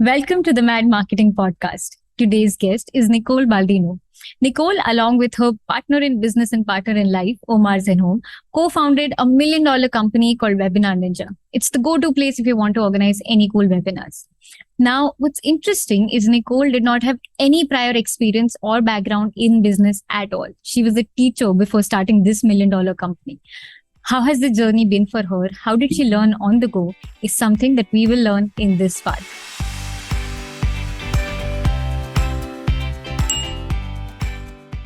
Welcome to the Mad Marketing Podcast. Today's guest is Nicole Baldinu. Nicole, along with her partner in business and partner in life, Omar Zenhom, co-founded a $1 million company called WebinarNinja. It's the go-to place if you want to organize any cool webinars. Now, what's interesting is Nicole did not have any prior experience or background in business at all. She was a teacher before starting this $1 million company. How has the journey been for her? How did she learn on the go? Is something that we will learn in this part.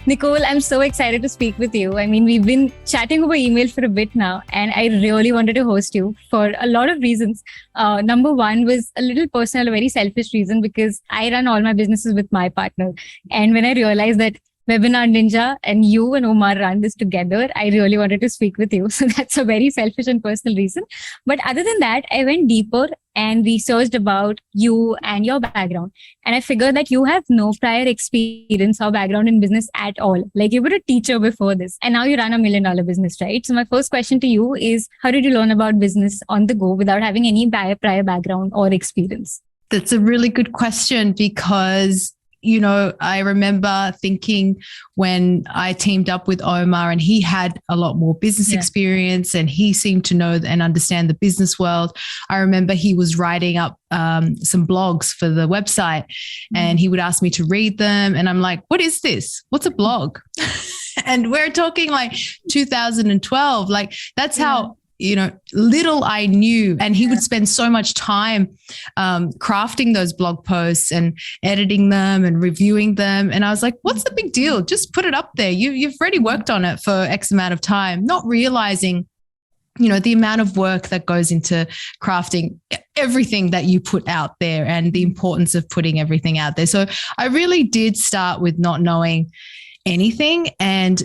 Nicole, I'm so excited to speak with you. I mean, we've been chatting over email for a bit now, and I really wanted to host you for a lot of reasons. Number one was a little personal, a very selfish reason, because I run all my businesses with my partner. And when I realized that WebinarNinja and you and Omar run this together, I really wanted to speak with you. So that's a very selfish and personal reason. But other than that, I went deeper and researched about you and your background. And I figured that you have no prior experience or background in business at all. Like, you were a teacher before this, and now you run a $1 million business, right? So my first question to you is, how did you learn about business on the go without having any prior background or experience? That's a really good question because I remember thinking when I teamed up with Omar and he had a lot more business experience and he seemed to know and understand the business world. I remember he was writing up some blogs for the website and he would ask me to read them. And I'm like, what is this? What's a blog? And we're talking like 2012. Like, that's how little I knew. And he would spend so much time crafting those blog posts and editing them and reviewing them. And I was like, what's the big deal? Just put it up there. You've already worked on it for X amount of time, not realizing, the amount of work that goes into crafting everything that you put out there and the importance of putting everything out there. So I really did start with not knowing anything. And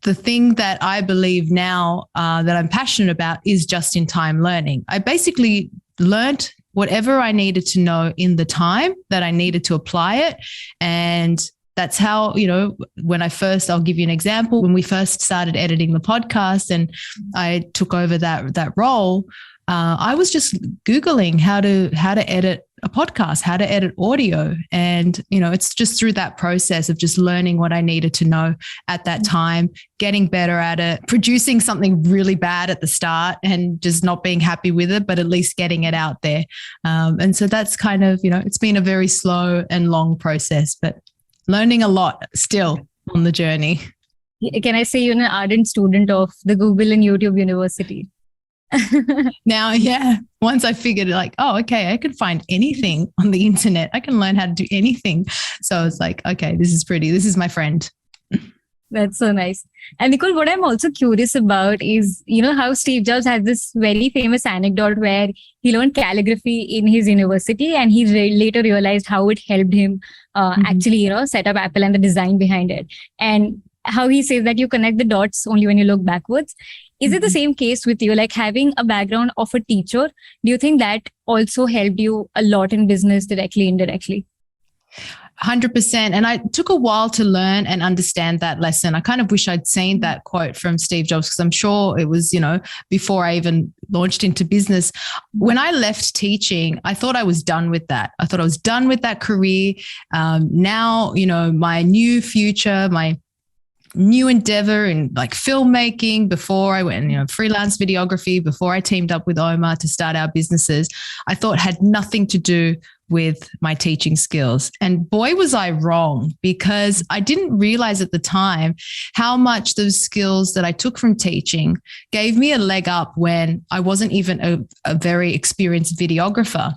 the thing that I believe now that I'm passionate about is just-in-time learning. I basically learned whatever I needed to know in the time that I needed to apply it. And that's how, I'll give you an example. When we first started editing the podcast and I took over that role, I was just Googling how to edit a podcast, how to edit audio. And, it's just through that process of just learning what I needed to know at that time, getting better at it, producing something really bad at the start and just not being happy with it, but at least getting it out there. And so that's kind of, it's been a very slow and long process, but learning a lot still on the journey. Can I say you're an ardent student of the Google and YouTube University? Now, once I figured like, oh, okay, I can find anything on the internet. I can learn how to do anything. So I was like, okay, this is my friend. That's so nice. And Nicole, what I'm also curious about is, how Steve Jobs has this very famous anecdote where he learned calligraphy in his university and he later realized how it helped him actually, set up Apple and the design behind it. And how he says that you connect the dots only when you look backwards. Is it the same case with you? Like, having a background of a teacher, do you think that also helped you a lot in business directly, indirectly? 100%. And I took a while to learn and understand that lesson. I kind of wish I'd seen that quote from Steve Jobs because I'm sure it was, before I even launched into business. When I left teaching, I thought I was done with that. I thought I was done with that career. Now, my new future, my new endeavor in like filmmaking before I went, freelance videography, before I teamed up with Omar to start our businesses, I thought had nothing to do with my teaching skills. And boy, was I wrong, because I didn't realize at the time how much those skills that I took from teaching gave me a leg up when I wasn't even a very experienced videographer.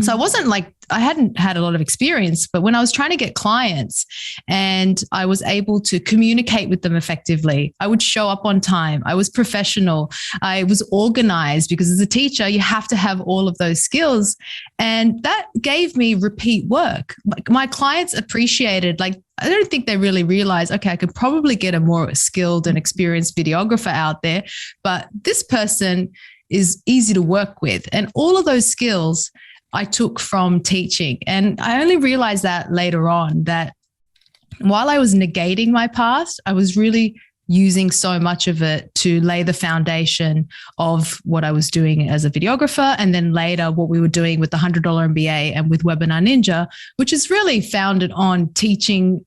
So I wasn't like, I hadn't had a lot of experience, but when I was trying to get clients and I was able to communicate with them effectively, I would show up on time. I was professional. I was organized, because as a teacher, you have to have all of those skills. And that gave me repeat work. Like, my clients appreciated, like, I don't think they really realize, okay, I could probably get a more skilled and experienced videographer out there, but this person is easy to work with. And all of those skills I took from teaching. And I only realized that later on, that while I was negating my past, I was really using so much of it to lay the foundation of what I was doing as a videographer, and then later what we were doing with the $100 MBA and with Webinar Ninja, which is really founded on teaching,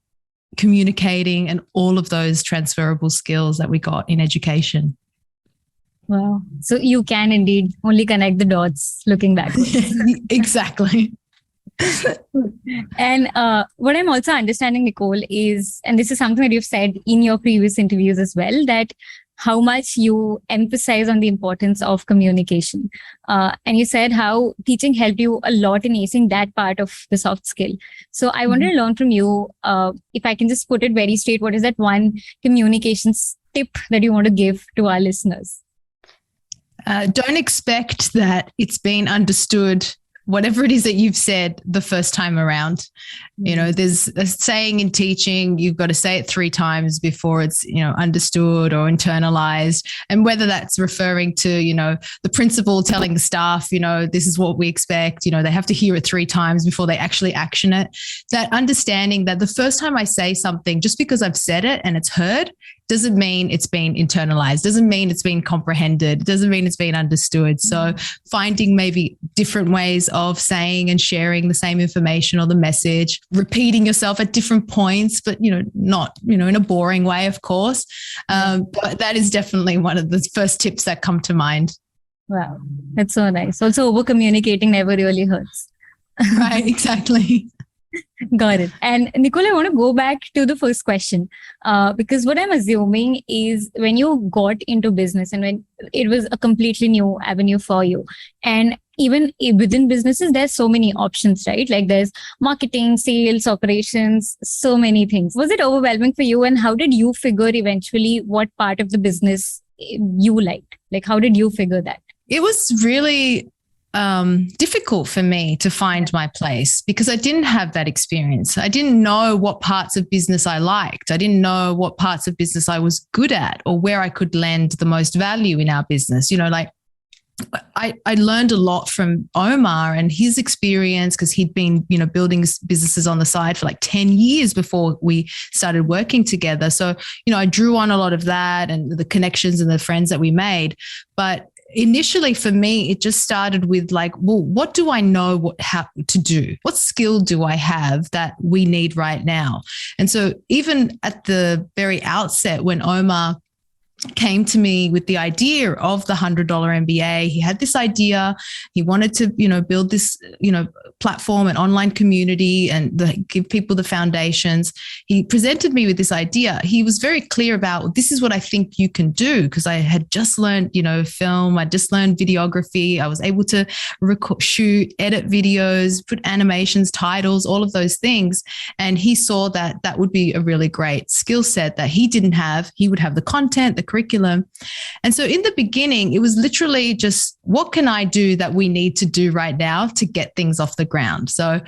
communicating, and all of those transferable skills that we got in education. Wow. So you can indeed only connect the dots looking backwards. Exactly. And what I'm also understanding, Nicole, is, and this is something that you've said in your previous interviews as well, that how much you emphasize on the importance of communication. And you said how teaching helped you a lot in acing that part of the soft skill. So I wanted to learn from you, if I can just put it very straight, what is that one communications tip that you want to give to our listeners? Don't expect that it's been understood, whatever it is that you've said the first time around. You know, there's a saying in teaching, you've got to say it 3 times before it's, understood or internalized. And whether that's referring to, the principal telling the staff, this is what we expect, they have to hear it 3 times before they actually action it. That understanding that the first time I say something, just because I've said it and it's heard, doesn't mean it's been internalized, doesn't mean it's been comprehended, doesn't mean it's been understood. So finding maybe different ways of saying and sharing the same information or the message, repeating yourself at different points, but, not, in a boring way, of course. But that is definitely one of the first tips that come to mind. Wow, that's so nice. Also, over communicating never really hurts. Right, exactly. Got it. And Nicole, I want to go back to the first question, because what I'm assuming is when you got into business and when it was a completely new avenue for you, and even within businesses, there's so many options, right? Like there's marketing, sales, operations, so many things. Was it overwhelming for you? And how did you figure eventually what part of the business you liked? Like, how did you figure that? It was really difficult for me to find my place because I didn't have that experience. I didn't know what parts of business I liked. I didn't know what parts of business I was good at or where I could lend the most value in our business. I learned a lot from Omar and his experience because he'd been, building businesses on the side for like 10 years before we started working together. So, I drew on a lot of that and the connections and the friends that we made. But initially for me, it just started with what do I know how to do? What skill do I have that we need right now? And so even at the very outset, when Omar came to me with the idea of the $100 MBA, he had this idea. He wanted to, build this, platform and online community and give people the foundations. He presented me with this idea. He was very clear about, this is what I think you can do, because I had just learned, film. I just learned videography. I was able to shoot, edit videos, put animations, titles, all of those things. And he saw that that would be a really great skill set that he didn't have. He would have the content, the curriculum. And so in the beginning, it was literally just, what can I do that we need to do right now to get things off the ground? So,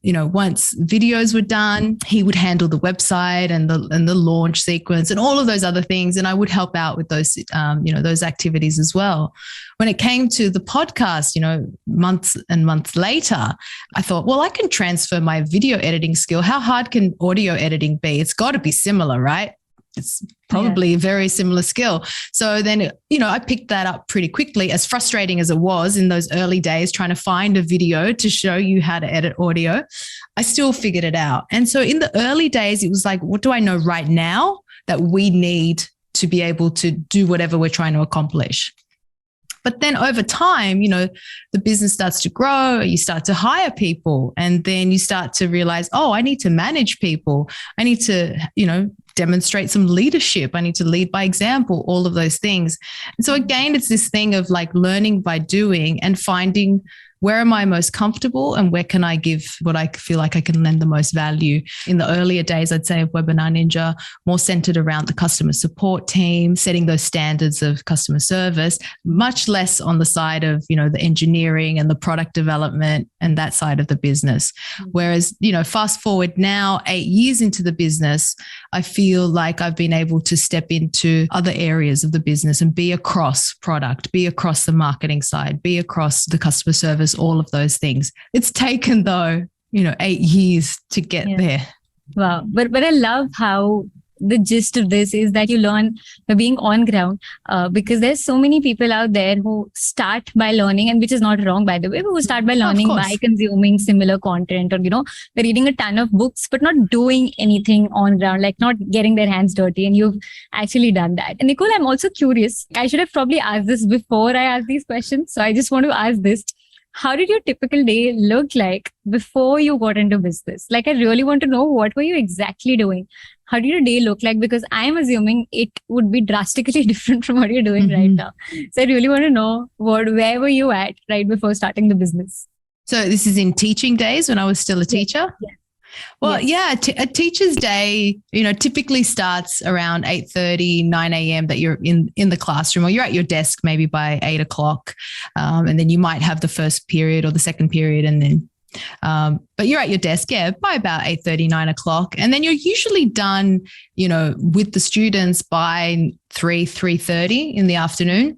once videos were done, he would handle the website and the launch sequence and all of those other things. And I would help out with those, those activities as well. When it came to the podcast, months and months later, I thought, well, I can transfer my video editing skill. How hard can audio editing be? It's got to be similar, right? It's probably a very similar skill. So then, I picked that up pretty quickly, as frustrating as it was in those early days, trying to find a video to show you how to edit audio. I still figured it out. And so in the early days, it was like, what do I know right now that we need to be able to do whatever we're trying to accomplish? But then over time, the business starts to grow, you start to hire people, and then you start to realize, oh, I need to manage people. I need to, demonstrate some leadership. I need to lead by example, all of those things. And so again, it's this thing of learning by doing and finding, where am I most comfortable and where can I give what I feel like I can lend the most value? In the earlier days, I'd say, of Webinar Ninja, more centered around the customer support team, setting those standards of customer service, much less on the side of, the engineering and the product development and that side of the business. Whereas, fast forward now, 8 years into the business, I feel like I've been able to step into other areas of the business and be across product, be across the marketing side, be across the customer service, all of those things. It's taken, though, 8 years to get there. Wow. But I love how the gist of this is that you learn by being on ground, because there's so many people out there who start by learning, and which is not wrong, by the way, but who start by learning by consuming similar content, or, they're reading a ton of books, but not doing anything on ground, like not getting their hands dirty. And you've actually done that. And Nicole, I'm also curious. I should have probably asked this before I asked these questions. So I just want to ask this. How did your typical day look like before you got into business? Like, I really want to know, what were you exactly doing? How did your day look like? Because I'm assuming it would be drastically different from what you're doing right now. So I really want to know, where were you at right before starting the business? So this is in teaching days when I was still a teacher? Yeah. Well, a teacher's day, typically starts around 8:30, 9 a.m. that you're in the classroom, or you're at your desk maybe by 8 o'clock. And then you might have the first period or the second period, and then but you're at your desk, by about 8:30, 9 o'clock. And then you're usually done, with the students by 3:30 in the afternoon.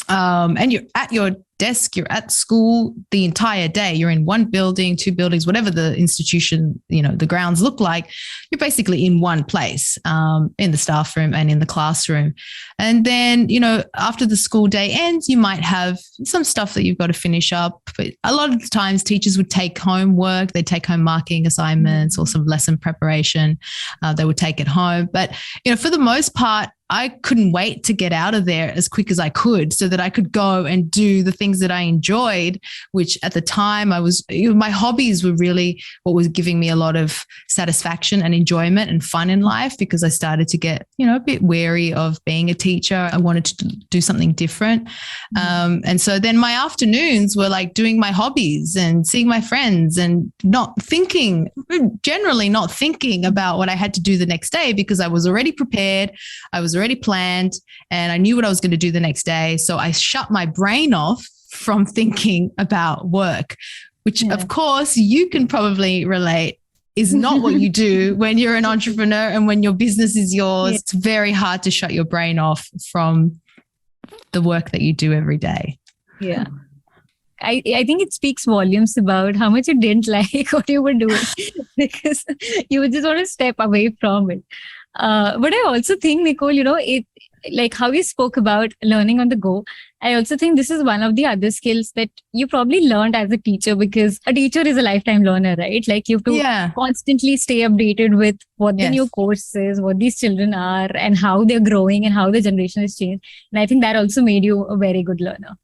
And you're at your desk, you're at school the entire day. You're in one building, two buildings, whatever the institution, the grounds look like. You're basically in one place, in the staff room and in the classroom. And then, after the school day ends, you might have some stuff that you've got to finish up. But a lot of the times teachers would take home work. They take home marking assignments or some lesson preparation. They would take it home. But, for the most part, I couldn't wait to get out of there as quick as I could, so that I could go and do the things that I enjoyed, which at the time my hobbies were really what was giving me a lot of satisfaction and enjoyment and fun in life, because I started to get, a bit wary of being a teacher. I wanted to do something different. And so then my afternoons were like doing my hobbies and seeing my friends, and generally not thinking about what I had to do the next day, because I was already prepared. I was already planned, and I knew what I was going to do the next day. So I shut my brain off from thinking about work, which of course you can probably relate is not what you do when you're an entrepreneur and when your business is yours. It's very hard to shut your brain off from the work that you do every day. Yeah. I think it speaks volumes about how much you didn't like what you were doing, because you would just want to step away from it. But I also think, Nicole, it, like how you spoke about learning on the go, I also think this is one of the other skills that you probably learned as a teacher, because a teacher is a lifetime learner, right? Like, you have to constantly stay updated with what the new course is, what these children are, and how they're growing and how the generation has changed. And I think that also made you a very good learner.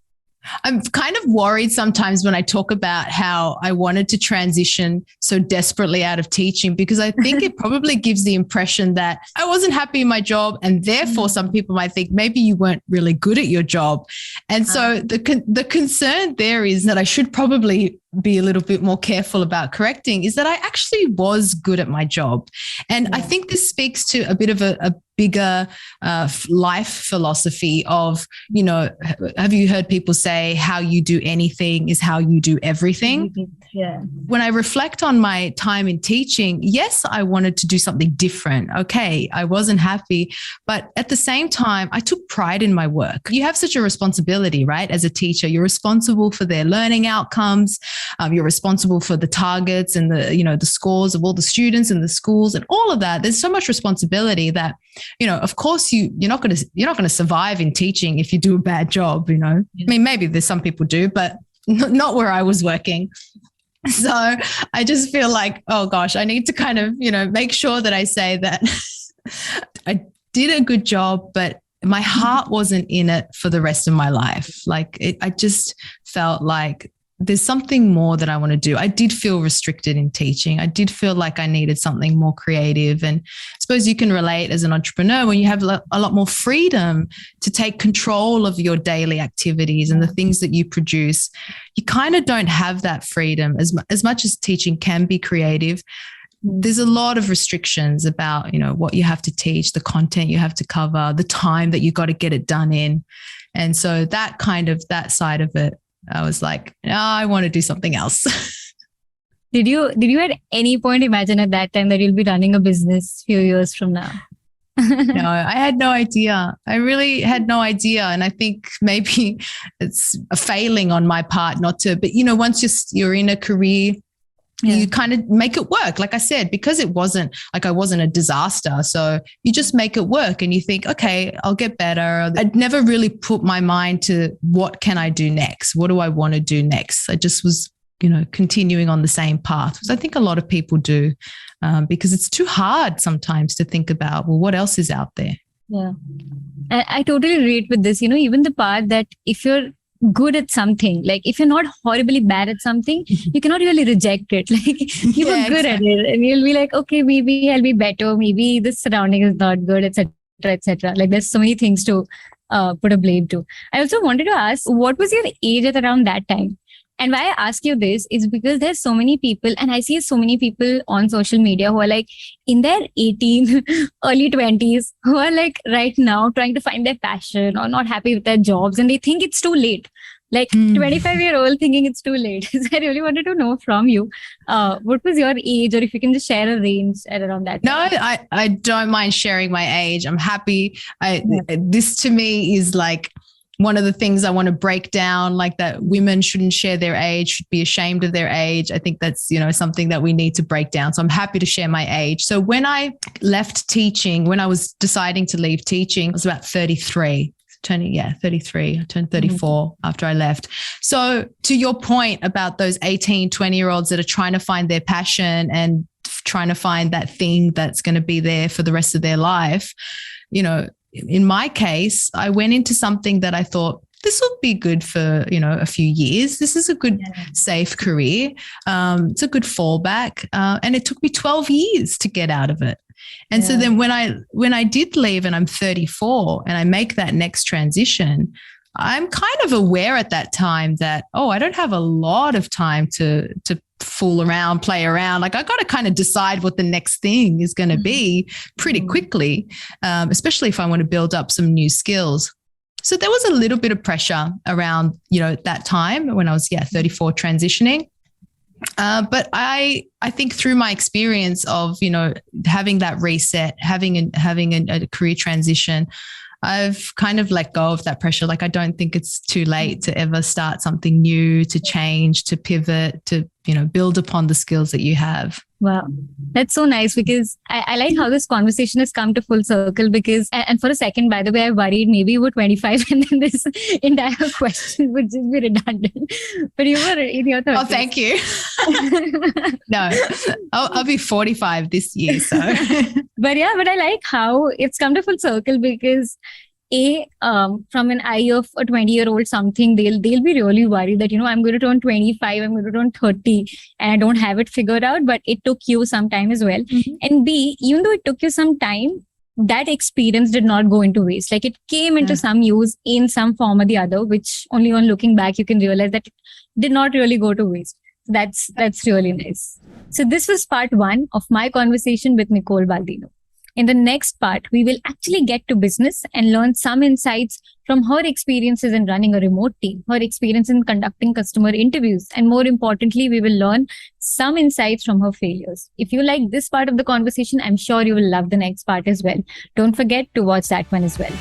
I'm kind of worried sometimes when I talk about how I wanted to transition so desperately out of teaching, because I think it probably gives the impression that I wasn't happy in my job, and therefore some people might think maybe you weren't really good at your job. And so the concern there is that I should probably be a little bit more careful about correcting, is that I actually was good at my job. And I think this speaks to a bit of a bigger life philosophy of, have you heard people say how you do anything is how you do everything? Yeah. When I reflect on my time in teaching, yes, I wanted to do something different. Okay, I wasn't happy, but at the same time, I took pride in my work. You have such a responsibility, right? As a teacher, you're responsible for their learning outcomes. You're responsible for the targets and the scores of all the students in the schools and all of that. There's so much responsibility that, of course you're not going to survive in teaching if you do a bad job, I mean, maybe there's some people do, but not where I was working. So I just feel like, oh gosh, I need to kind of, make sure that I say that I did a good job, but my heart wasn't in it for the rest of my life. I just felt like there's something more that I want to do. I did feel restricted in teaching. I did feel like I needed something more creative. And I suppose you can relate as an entrepreneur when you have a lot more freedom to take control of your daily activities and the things that you produce. You kind of don't have that freedom as much as teaching can be creative. There's a lot of restrictions about, what you have to teach, the content you have to cover, the time that you got to get it done in. And so that side of it, I was like, no, I want to do something else. Did you at any point imagine at that time that you'll be running a business a few years from now? No, I had no idea. I really had no idea. And I think maybe it's a failing on my part not to, but once you're in a career You kind of make it work. Like I said, because it wasn't like I wasn't a disaster. So you just make it work and you think, okay, I'll get better. I'd never really put my mind to what can I do next? What do I want to do next? I just was, continuing on the same path, because I think a lot of people do, because it's too hard sometimes to think about, well, what else is out there? Yeah. I totally relate with this, even the part that if you're good at something, like if you're not horribly bad at something, you cannot really reject it. Like you were good at it and you'll be like, okay, maybe I'll be better. Maybe the surrounding is not good, etc., etc. Like there's so many things to put a blame to. I also wanted to ask, what was your age at around that time? And why I ask you this is because there's so many people, and I see so many people on social media who are like in their 18, early 20s, who are like right now trying to find their passion or not happy with their jobs, and they think it's too late. Like 25-year-old thinking it's too late. So I really wanted to know from you, what was your age, or if you can just share a range at around that time. No, I don't mind sharing my age. I'm happy. This to me is like one of the things I want to break down, like that women shouldn't share their age, should be ashamed of their age. I think that's, something that we need to break down. So I'm happy to share my age. So when I left teaching, when I was deciding to leave teaching, I was about 33. 33. I turned 34 after I left. So to your point about those 18, 20-year-olds that are trying to find their passion and trying to find that thing that's going to be there for the rest of their life, in my case, I went into something that I thought, this will be good for, a few years. This is a good, safe career. It's a good fallback. And it took me 12 years to get out of it. And so then when I did leave and I'm 34 and I make that next transition, I'm kind of aware at that time that, I don't have a lot of time to fool around, play around. Like I got to kind of decide what the next thing is going to be pretty quickly, especially if I want to build up some new skills. So there was a little bit of pressure around, that time when I was, 34 transitioning. But I think through my experience of, having that reset, having a career transition, I've kind of let go of that pressure. Like I don't think it's too late to ever start something new, to change, to pivot, to, build upon the skills that you have. Wow. That's so nice, because I like how this conversation has come to full circle, because, and for a second, by the way, I worried maybe you were 25 and then this entire question would just be redundant. But you were in your 30s. Oh, thank you. No, I'll be 45 this year. So, but I like how it's come to full circle, because from an eye of a 20-year-old something, they'll be really worried that, I'm going to turn 25, I'm going to turn 30 and I don't have it figured out, but it took you some time as well. And B, even though it took you some time, that experience did not go into waste. Like it came into some use in some form or the other, which only on looking back, you can realize that it did not really go to waste. That's really nice. So this was part 1 of my conversation with Nicole Baldinu. In the next part, we will actually get to business and learn some insights from her experiences in running a remote team, her experience in conducting customer interviews, and more importantly, we will learn some insights from her failures. If you like this part of the conversation, I'm sure you will love the next part as well. Don't forget to watch that one as well.